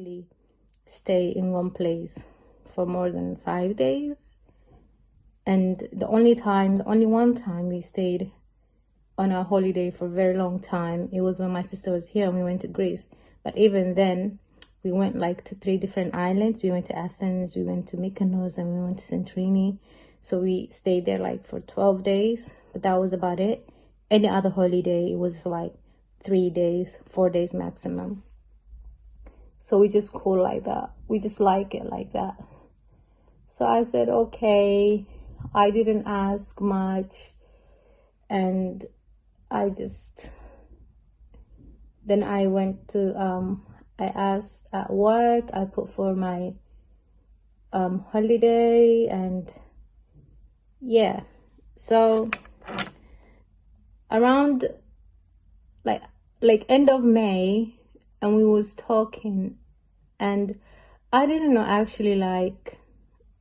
actually stay in one place for more than 5 days. And the only one time we stayed on a holiday for a very long time, it was when my sister was here and we went to Greece. But even then, we went like to 3 different islands. We went to Athens, we went to Mykonos, and we went to Santorini. So we stayed there like for 12 days, but that was about it. Any other holiday, it was like 3 days, 4 days maximum. So we just cool like that. We just like it like that. So I said, okay. I didn't ask much. And then I went to, I asked at work, I put for my holiday, and yeah. So around like end of May, and we was talking, and I didn't know actually like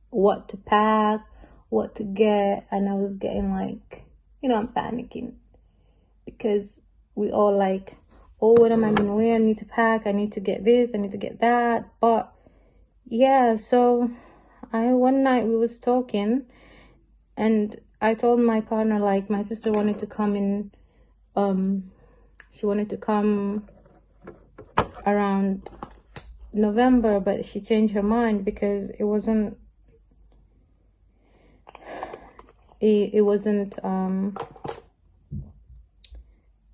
what to pack, what to get, and I was getting like, I'm panicking because we all like, oh, what am I gonna wear? I need to pack, I need to get this, I need to get that. But yeah, so one night we was talking, and I told my partner, like, my sister wanted to come in, she wanted to come around November, but she changed her mind because it wasn't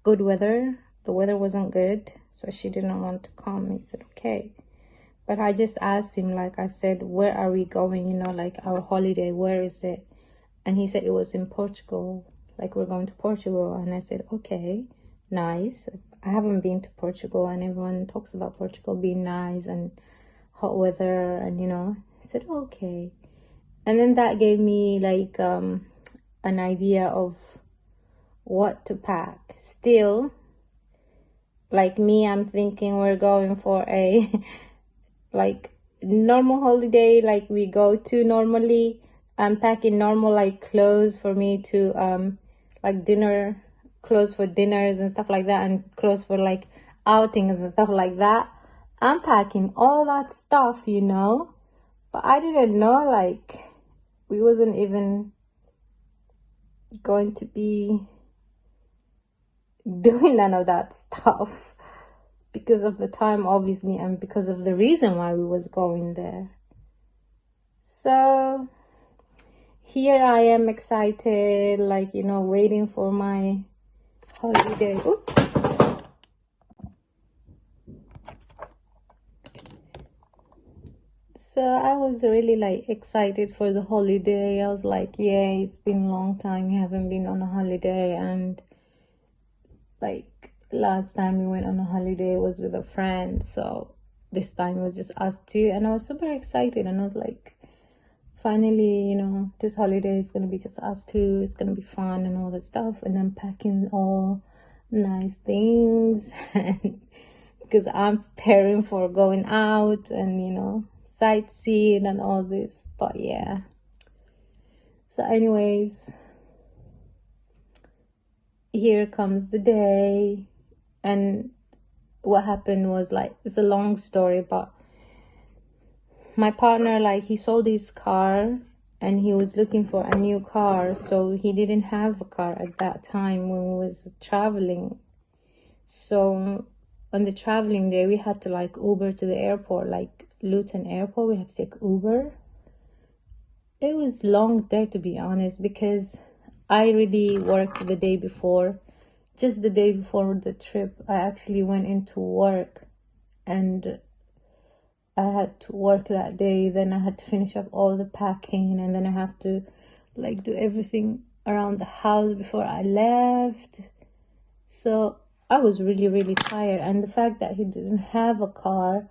good weather. The weather wasn't good, so she didn't want to come. He said okay, but I just asked him, like I said, where are we going, like our holiday, where is it? And he said it was in Portugal, like we're going to Portugal. And I said okay, nice. I haven't been to Portugal, and everyone talks about Portugal being nice and hot weather, and I said okay. And then that gave me like an idea of what to pack. Still, like me, I'm thinking we're going for a like normal holiday, like we go to normally. I'm packing normal like clothes for me to like dinner, clothes for dinners and stuff like that, and clothes for like outings and stuff like that. I'm packing all that stuff, but I didn't know like we wasn't even going to be doing none of that stuff because of the time, obviously, and because of the reason why we was going there. So here I am, excited, like, waiting for my holiday. Oops. So I was really like excited for the holiday. I was like, yeah, it's been a long time we haven't been on a holiday, and like last time we went on a holiday was with a friend, so this time it was just us two, and I was super excited, and I was like, finally, this holiday is gonna be just us two, it's gonna be fun and all that stuff. And I'm packing all nice things and because I'm preparing for going out and sightseeing and all this. But yeah, so anyways, here comes the day, and what happened was like, it's a long story, but my partner, like, he sold his car and he was looking for a new car, so he didn't have a car at that time when we was traveling. So on the traveling day, we had to like Uber to the airport, like Luton airport. We had to take Uber. It was long day, to be honest, because I really worked the day before. Just the day before the trip, I actually went into work, and I had to work that day. Then I had to finish up all the packing, and then I have to like do everything around the house before I left. So I was really, really tired, and the fact that he didn't have a car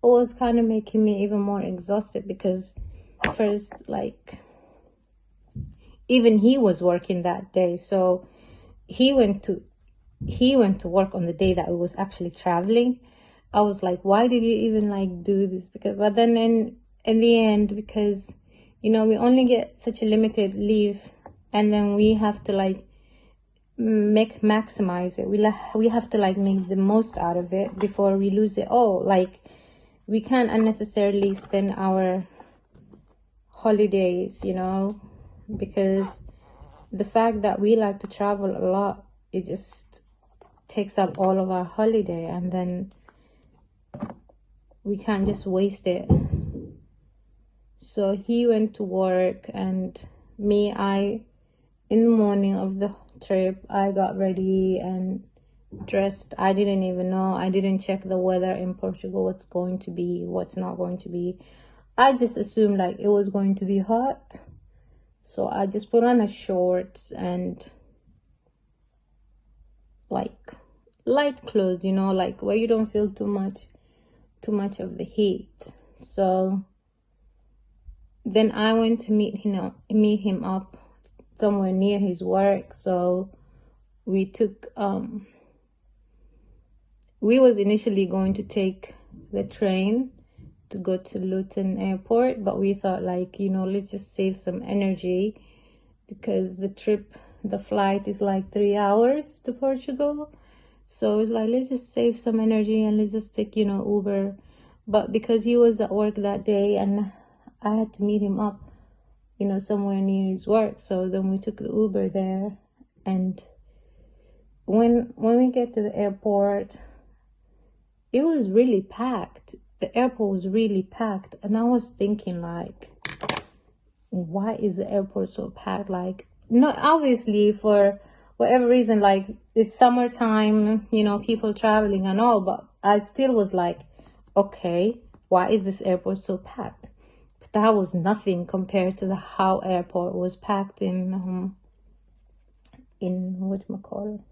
was kind of making me even more exhausted, because first, like, even he was working that day, so he went to work on the day that we was actually traveling. I was like, why did you even like do this? But then in the end, because we only get such a limited leave, and then we have to like maximize it. We have to like make the most out of it before we lose it all. Like, we can't unnecessarily spend our holidays, you know, because the fact that we like to travel a lot, it just takes up all of our holiday, and then we can't just waste it. So he went to work, and me, in the morning of the trip, I got ready and dressed. I didn't even know. I didn't check the weather in Portugal, what's going to be, what's not going to be. I just assumed like it was going to be hot. So I just put on a shorts and like light clothes, you know, like where you don't feel too much of the heat. So then I went to meet him up somewhere near his work. So we took we was initially going to take the train to go to Luton Airport, but we thought like, you know, let's just save some energy, because the flight is like 3 hours to Portugal. So it's like, let's just save some energy and let's just take, you know, Uber. But because he was at work that day and I had to meet him up, you know, somewhere near his work, so then we took the Uber there. And when we get to the airport, it was really packed. The airport was really packed, and I was thinking like, why is the airport so packed? Like, not obviously for whatever reason, like it's summertime, you know, people traveling and all, but I still was like, okay, why is this airport so packed? But that was nothing compared to how airport was packed in whatchamacallit,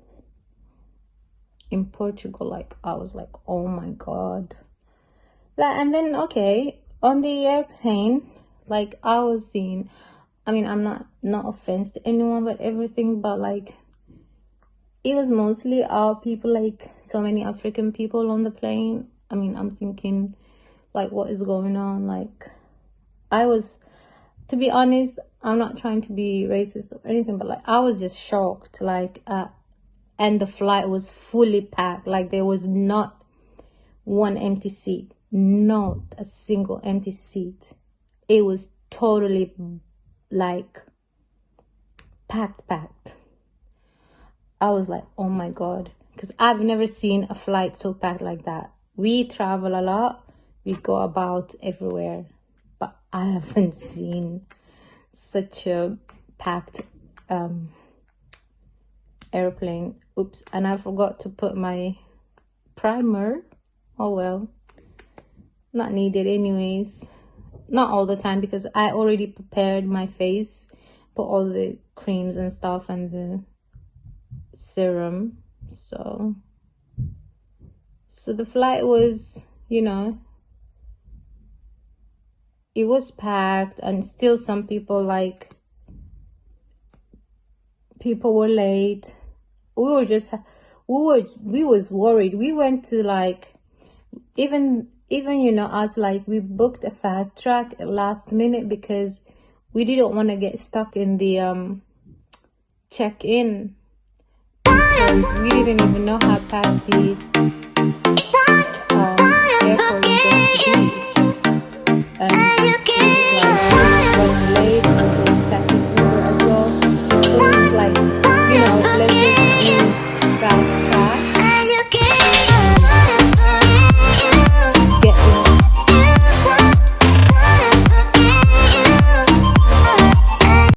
in Portugal. Like, I was like, oh my god. Like, and then okay, on the airplane, like I was seeing, I mean, I'm not offense to anyone, but everything, but like it was mostly our people, like so many African people on the plane. I mean, I'm thinking like, what is going on? Like, I was, to be honest, I'm not trying to be racist or anything, but like I was just shocked, like and the flight was fully packed. Like there was not one empty seat, not a single empty seat. It was totally like packed. I was like, oh my god, because I've never seen a flight so packed like that. We travel a lot, we go about everywhere, but I haven't seen such a packed airplane. Oops, and I forgot to put my primer. Oh well, not needed anyways. Not all the time, because I already prepared my face, put all the creams and stuff and the serum. So the flight was, you know, it was packed, and still some people, like, people were late. We was worried. We went to like, even you know, us, like, we booked a fast track at last minute because we didn't want to get stuck in the check-in, because we didn't even know how packed the airport was going to be. And it was like